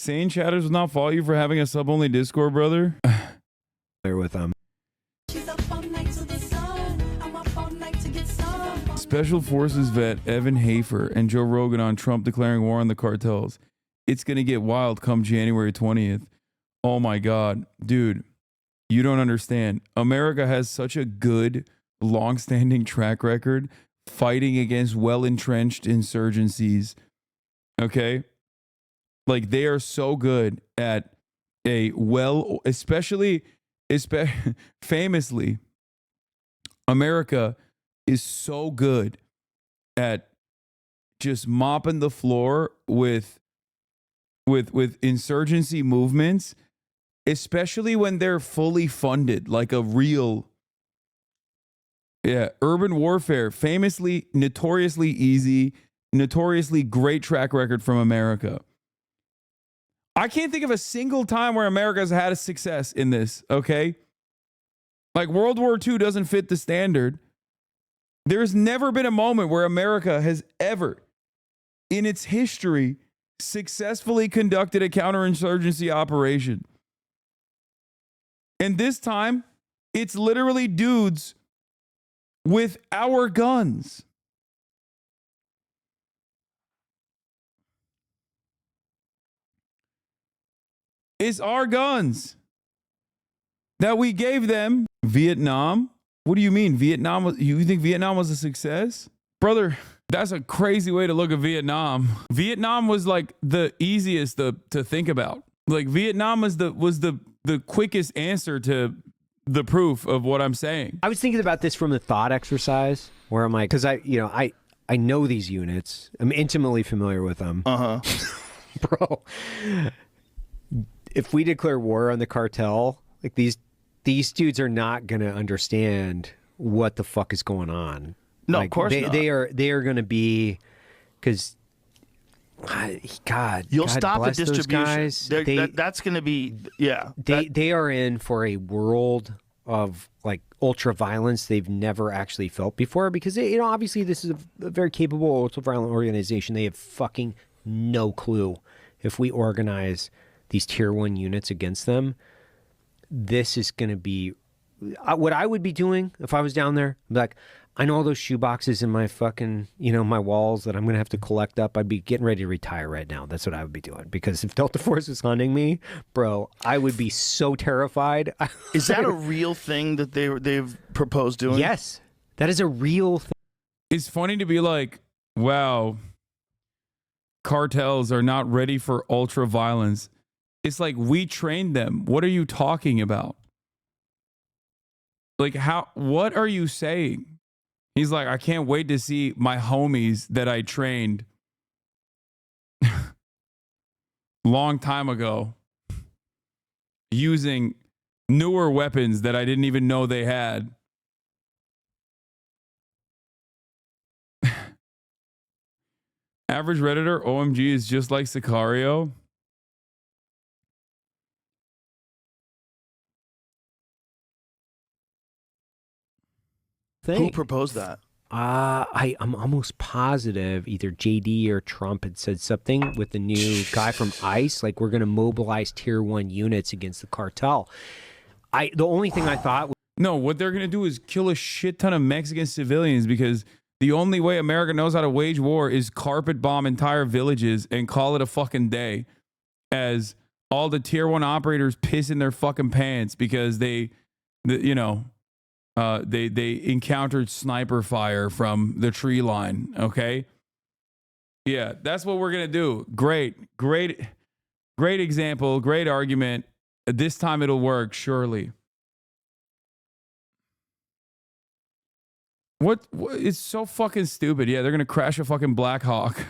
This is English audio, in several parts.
Sane chatters will not follow you for having a sub-only Discord, brother. There with them. Special Forces vet Evan Hafer and Joe Rogan on Trump declaring war on the cartels. It's going to get wild come January 20th. Oh my God. Dude, you don't understand. America has such a good, long-standing track record fighting against well-entrenched insurgencies. Okay? Like, they are so good at famously, America is so good at just mopping the floor with insurgency movements, especially when they're fully funded, like a real, urban warfare, famously, notoriously easy, notoriously great track record from America. I can't think of a single time where America's had a success in this, okay? Like, World War II doesn't fit the standard. There's never been a moment where America has ever, in its history, successfully conducted a counterinsurgency operation. And this time, it's literally dudes with our guns. It's our guns that we gave them. Vietnam? What do you mean? You think Vietnam was a success? Brother, that's a crazy way to look at Vietnam. Vietnam was like the easiest to think about. Like, Vietnam was the quickest answer to the proof of what I'm saying. I was thinking about this from the thought exercise where I'm like, because I know these units. I'm intimately familiar with them. Bro, if we declare war on the cartel, like these dudes are not going to understand what the fuck is going on. No, like, of course not. They are going to be, because God, you'll God stop the bless those distribution. guys. That's going to be, They are in for a world of like ultra violence they've never actually felt before, because obviously this is a very capable ultra violent organization. They have fucking no clue. If we organize these tier 1 units against them, this is going to be what I would be doing if I was down there. I'd be like, I know all those shoe boxes in my fucking, my walls that I'm going to have to collect up. I'd be getting ready to retire right now. That's what I would be doing. Because if Delta Force was hunting me, bro, I would be so terrified. Is that a real thing that they've proposed doing? Yes, that is a real thing. It's funny to be like, wow, cartels are not ready for ultra violence. It's like, we trained them. What are you talking about? Like, what are you saying? He's like, I can't wait to see my homies that I trained long time ago using newer weapons that I didn't even know they had. Average Redditor, OMG is just like Sicario. Who proposed that? I'm almost positive either JD or Trump had said something with the new guy from ICE, like, we're going to mobilize tier 1 units against the cartel. The only thing I thought was, no, what they're going to do is kill a shit ton of Mexican civilians, because the only way America knows how to wage war is carpet bomb entire villages and call it a fucking day, as all the tier 1 operators piss in their fucking pants because they encountered sniper fire from the tree line. Okay. Yeah, that's what we're going to do. Great example. Great argument. This time it'll work. Surely. What? It's so fucking stupid. Yeah. They're going to crash a fucking Black Hawk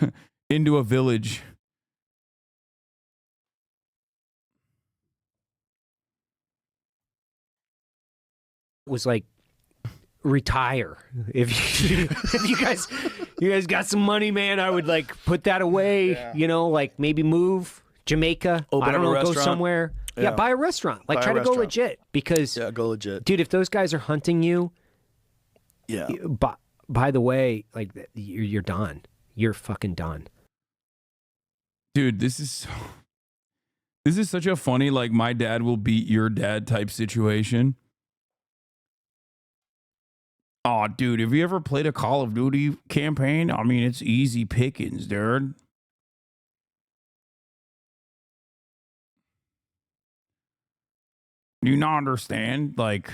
into a village. was like, retire. If you guys got some money, man, I would like put that away, like maybe move Jamaica. I don't know, go somewhere. Yeah, buy a restaurant. Like, try to go legit, because go legit. Dude, if those guys are hunting you, by the way, like, you're done. You're fucking done. Dude, this is so... This is such a funny, like, my dad will beat your dad type situation. Oh, dude, have you ever played a Call of Duty campaign? I mean, it's easy pickings, dude. Do you not understand? Like,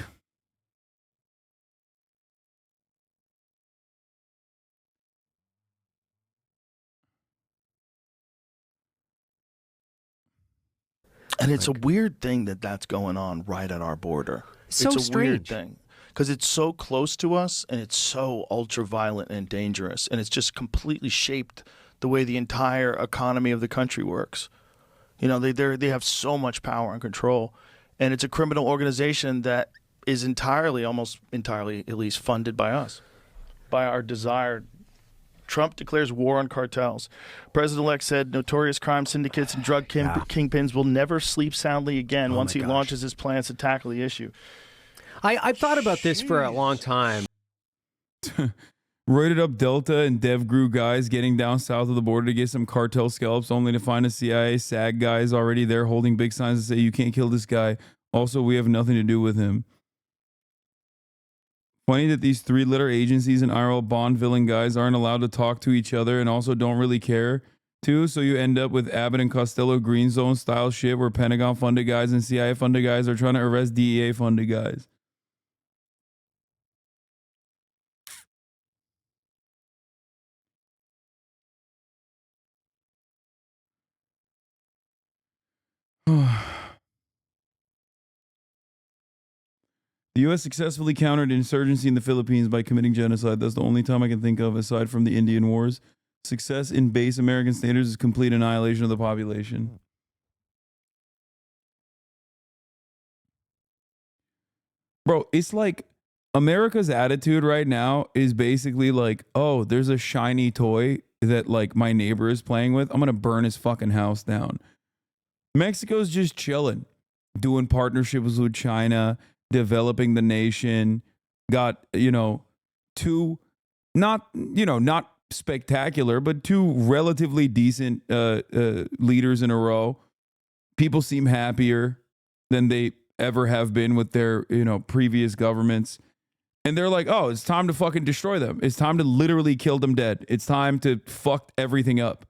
And it's a weird thing that that's going on right at our border. So it's a weird strange. thing because it's so close to us and it's so ultra violent and dangerous, and it's just completely shaped the way the entire economy of the country works. You know, they have so much power and control, and it's a criminal organization that is almost entirely, at least, funded by us, by our desired. Trump declares war on cartels. President-elect said notorious crime syndicates and drug kingpins will never sleep soundly again once he launches his plans to tackle the issue. I've thought about this for a long time. Roided up Delta and DevGru guys getting down south of the border to get some cartel scalps, only to find a CIA SAG guys already there holding big signs that say, you can't kill this guy. Also, we have nothing to do with him. Funny that these three-letter agencies and IRL Bond villain guys aren't allowed to talk to each other and also don't really care to, so you end up with Abbott and Costello Green Zone style shit where Pentagon-funded guys and CIA-funded guys are trying to arrest DEA-funded guys. The U.S. successfully countered insurgency in the Philippines by committing genocide. That's the only time I can think of, aside from the Indian Wars. Success in base American standards is complete annihilation of the population. Bro, it's like America's attitude right now is basically like, oh, there's a shiny toy that like my neighbor is playing with. I'm going to burn his fucking house down. Mexico's just chilling, doing partnerships with China, developing the nation, got, two, not spectacular, but two relatively decent leaders in a row. People seem happier than they ever have been with their, previous governments. And they're like, oh, it's time to fucking destroy them. It's time to literally kill them dead. It's time to fuck everything up.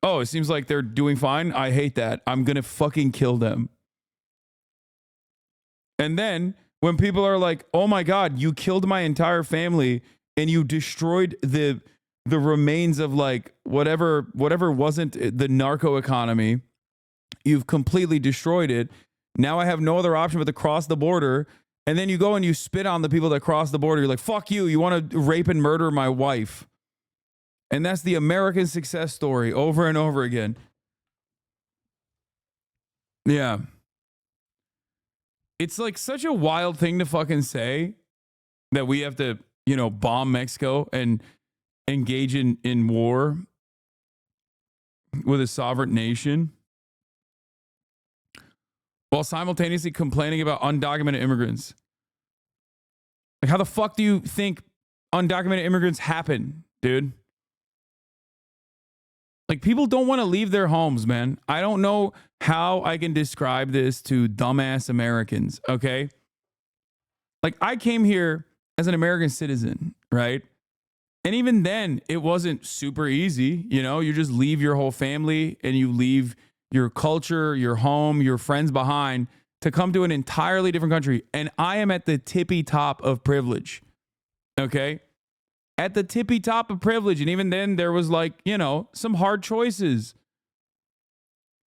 Oh, it seems like they're doing fine. I hate that. I'm going to fucking kill them. And then when people are like, oh my God, you killed my entire family and you destroyed the remains of like whatever wasn't the narco economy, you've completely destroyed it. Now I have no other option but to cross the border. And then you go and you spit on the people that cross the border. You're like, fuck you. You want to rape and murder my wife. And that's the American success story over and over again. Yeah. It's like such a wild thing to fucking say that we have to, bomb Mexico and engage in war with a sovereign nation while simultaneously complaining about undocumented immigrants. Like, how the fuck do you think undocumented immigrants happen, dude? Like, people don't want to leave their homes, man. I don't know how I can describe this to dumbass Americans, okay? Like, I came here as an American citizen, right? And even then, it wasn't super easy. You just leave your whole family and you leave your culture, your home, your friends behind to come to an entirely different country. And I am at the tippy top of privilege, okay? At the tippy top of privilege. And even then there was like, some hard choices.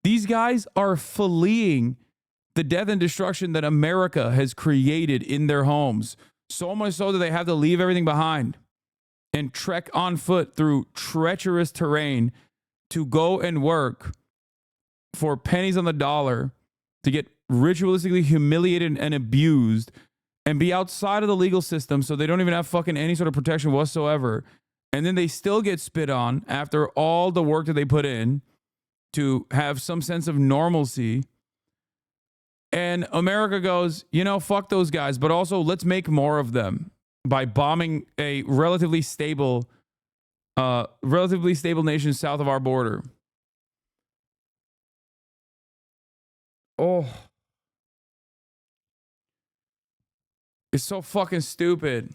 These guys are fleeing the death and destruction that America has created in their homes. So much so that they have to leave everything behind and trek on foot through treacherous terrain to go and work for pennies on the dollar to get ritualistically humiliated and abused and be outside of the legal system, so they don't even have fucking any sort of protection whatsoever. And then they still get spit on after all the work that they put in to have some sense of normalcy. And America goes, fuck those guys, but also let's make more of them by bombing a relatively stable nation south of our border. Oh. It's so fucking stupid.